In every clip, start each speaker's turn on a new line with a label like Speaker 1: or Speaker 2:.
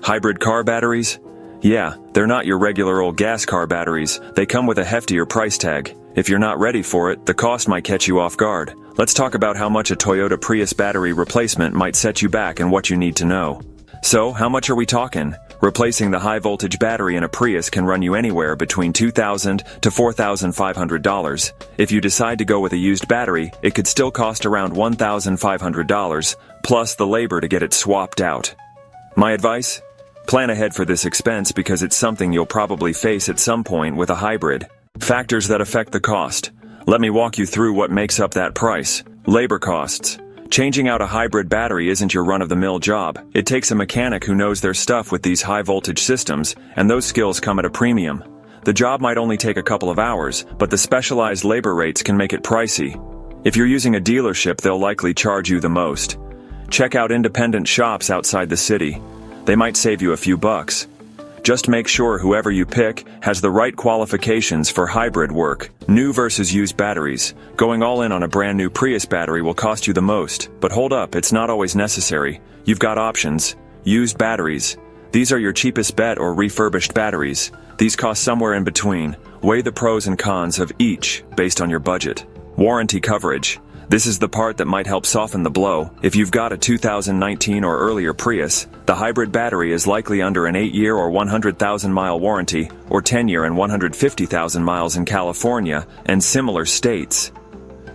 Speaker 1: Hybrid car batteries? Yeah, they're not your regular old gas car batteries. They come with a heftier price tag. If you're not ready for it, the cost might catch you off guard. Let's talk about how much a Toyota Prius battery replacement might set you back and what you need to know. So, how much are we talking? Replacing the high-voltage battery in a Prius can run you anywhere between $2,000 to $4,500. If you decide to go with a used battery, it could still cost around $1,500, plus the labor to get it swapped out. My advice? Plan ahead for this expense because it's something you'll probably face at some point with a hybrid. Factors that affect the cost. Let me walk you through what makes up that price. Labor costs. Changing out a hybrid battery isn't your run-of-the-mill job. It takes a mechanic who knows their stuff with these high-voltage systems, and those skills come at a premium. The job might only take a couple of hours, but the specialized labor rates can make it pricey. If you're using a dealership, they'll likely charge you the most. Check out independent shops outside the city. They might save you a few bucks. Just make sure whoever you pick has the right qualifications for hybrid work. New versus used batteries. Going all in on a brand new Prius battery will cost you the most, but hold up, it's not always necessary. You've got options. Used batteries. These are your cheapest bet or refurbished batteries. These cost somewhere in between. Weigh the pros and cons of each based on your budget. Warranty coverage. This is the part that might help soften the blow. If you've got a 2019 or earlier Prius, the hybrid battery is likely under an 8-year or 100,000-mile warranty, or 10-year and 150,000 miles in California and similar states.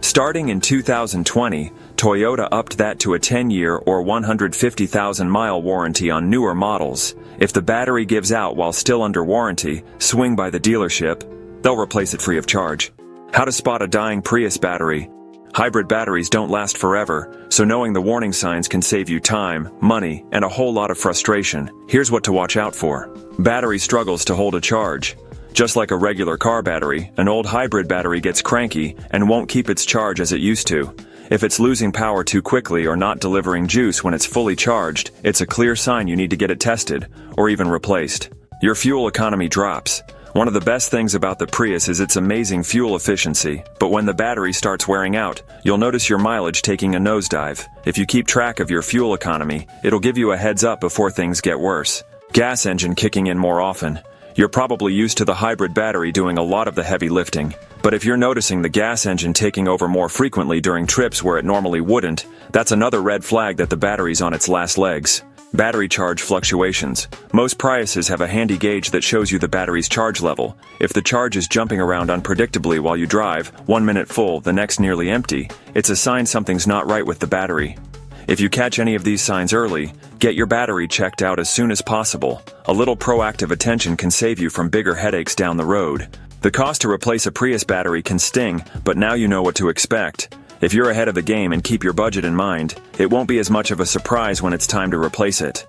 Speaker 1: Starting in 2020, Toyota upped that to a 10-year or 150,000-mile warranty on newer models. If the battery gives out while still under warranty, swing by the dealership. They'll replace it free of charge. How to spot a dying Prius battery. Hybrid batteries don't last forever, so knowing the warning signs can save you time, money, and a whole lot of frustration. Here's what to watch out for. Battery struggles to hold a charge. Just like a regular car battery, an old hybrid battery gets cranky and won't keep its charge as it used to. If it's losing power too quickly or not delivering juice when it's fully charged, it's a clear sign you need to get it tested, or even replaced. Your fuel economy drops. One of the best things about the Prius is its amazing fuel efficiency, but when the battery starts wearing out, you'll notice your mileage taking a nosedive. If you keep track of your fuel economy, it'll give you a heads up before things get worse. Gas engine kicking in more often. You're probably used to the hybrid battery doing a lot of the heavy lifting, but if you're noticing the gas engine taking over more frequently during trips where it normally wouldn't, that's another red flag that the battery's on its last legs. Battery charge fluctuations. Most Priuses have a handy gauge that shows you the battery's charge level. If the charge is jumping around unpredictably while you drive, 1 minute full, the next nearly empty, it's a sign something's not right with the battery. If you catch any of these signs early, get your battery checked out as soon as possible. A little proactive attention can save you from bigger headaches down the road. The cost to replace a Prius battery can sting, but now you know what to expect. If you're ahead of the game and keep your budget in mind, it won't be as much of a surprise when it's time to replace it.